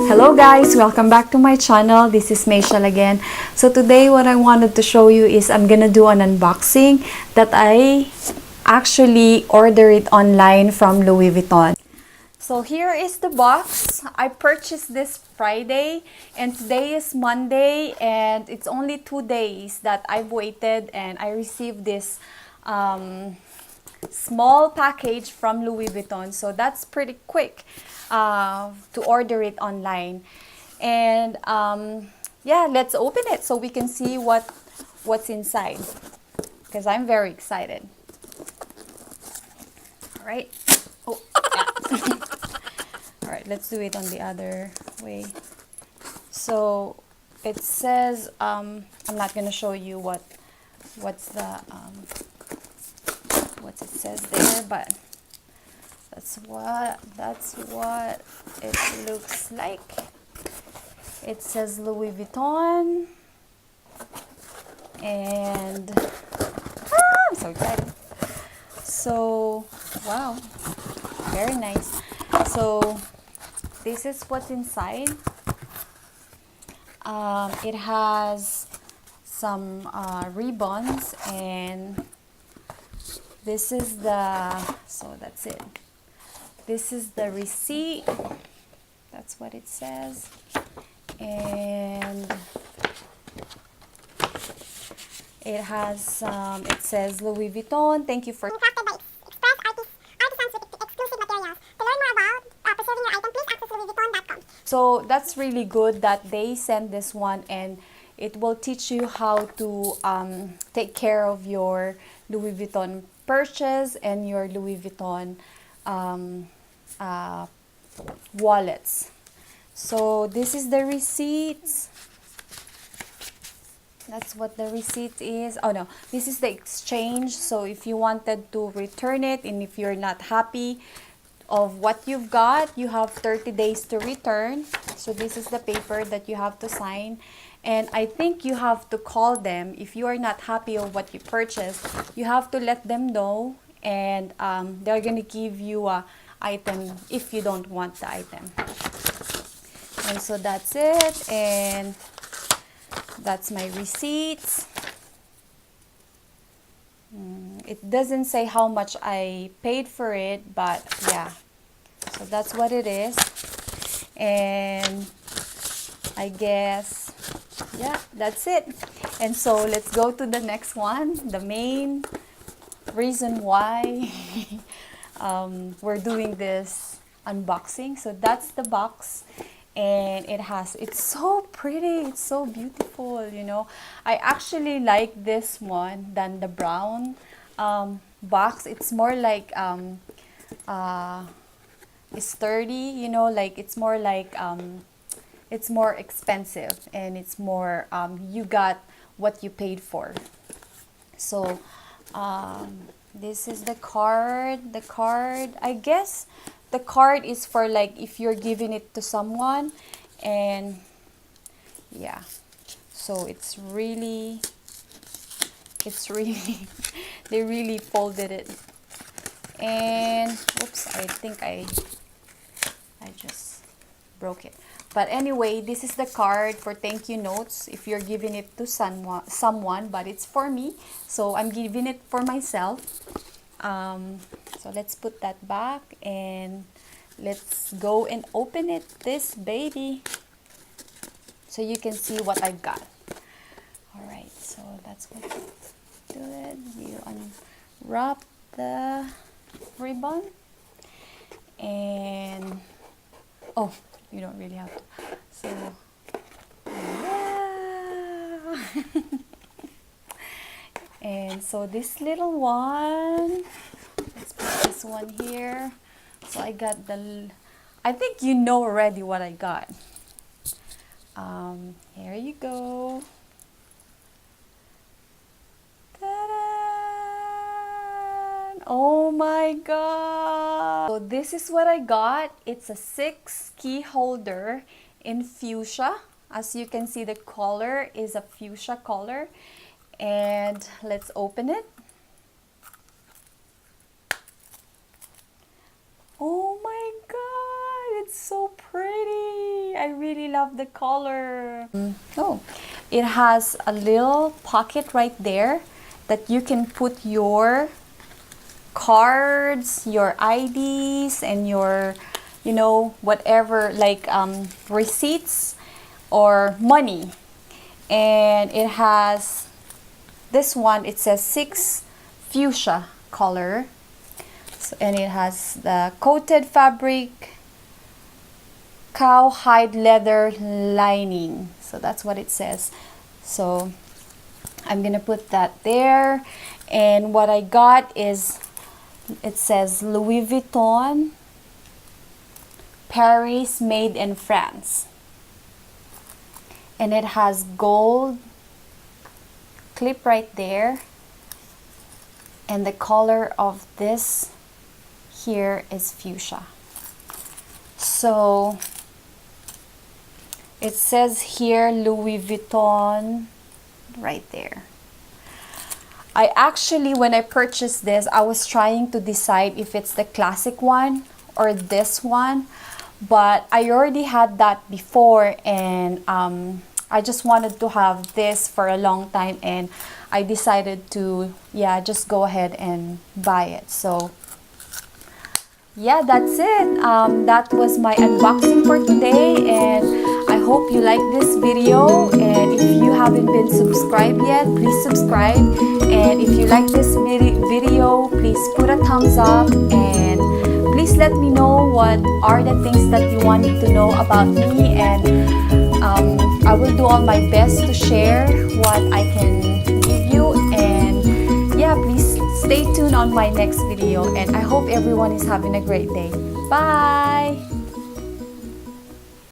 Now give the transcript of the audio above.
Hello guys, welcome back to my channel. This is Maishal again. So today what I wanted to show you is I'm gonna do an unboxing that I actually ordered online from Louis Vuitton. So here is the box. I purchased this Friday and today is Monday and it's only 2 days that I've waited and I received this small package from Louis Vuitton. So that's pretty quick to order it online. And yeah, let's open it so we can see what's inside because I'm very excited. All right. Oh, yeah. All right, let's do it on the other way. So it says, I'm not going to show you what it says there, but that's what it looks like. It says Louis Vuitton, and I'm so excited. So wow, very nice. So this is what's inside. It has some ribbons, and this is that's it. This is the receipt. That's what it says. And it has it says Louis Vuitton, thank you for crafted by express artisans with exclusive materials. To learn more about preserving your item, please access louisvuitton.com. So that's really good that they send this one, and it will teach you how to take care of your Louis Vuitton purchase and your Louis Vuitton wallets. So this is the receipts. That's what the receipt is. Oh no, this is the exchange. So if you wanted to return it and if you're not happy of what you've got, you have 30 days to return. So this is the paper that you have to sign. And I think you have to call them if you are not happy of what you purchased. You have to let them know, and they're gonna give you a item if you don't want the item. And so that's it, and that's my receipts. It doesn't say how much I paid for it, but yeah, so that's what it is. And I guess, yeah, that's it. And so let's go to the next one, the main reason why we're doing this unboxing. So that's the box, and it's so pretty, it's so beautiful, you know. I actually like this one than the brown box. It's more like sturdy, you know, like it's more like it's more expensive, and it's more you got what you paid for. So this is the card. I guess the card is for like if you're giving it to someone, and yeah, so it's really they really folded it. And oops, I think I just broke it. But anyway, this is the card for thank you notes if you're giving it to someone, but it's for me, so I'm giving it for myself. So let's put that back and let's go and open it, this baby, so you can see what I've got. Alright, so that's what you do it. You unwrap the ribbon, and oh, you don't really have to. So yeah. And so this little one, let's put this one here. So I got I think you know already what I got. Here you go. Ta-da! Oh my god! So this is what I got. It's a 6 key holder in fuchsia. As you can see, the color is a fuchsia color. And let's open it. Oh my god, it's so pretty. I really love the color. Oh, it has a little pocket right there that you can put your cards, your IDs, and your, you know, whatever, like receipts or money. And it has this one, it says 6 fuchsia color. So, and it has the coated fabric, cowhide leather lining. So that's what it says. So I'm gonna put that there. And what I got is, it says Louis Vuitton, Paris, made in France. And it has gold clip right there. And the color of this here is fuchsia. So it says here Louis Vuitton right there. I actually, when I purchased this, I was trying to decide if it's the classic one or this one, but I already had that before, and I just wanted to have this for a long time, and I decided to, yeah, just go ahead and buy it. So yeah, that's it. That was my unboxing for today, and I hope you like this video. And if you haven't been subscribed yet, please subscribe. And if you like this video, please put a thumbs up, and please let me know what are the things that you wanted to know about me, and I will do all my best to share what I can give you. And yeah, please stay tuned on my next video, and I hope everyone is having a great day. Bye!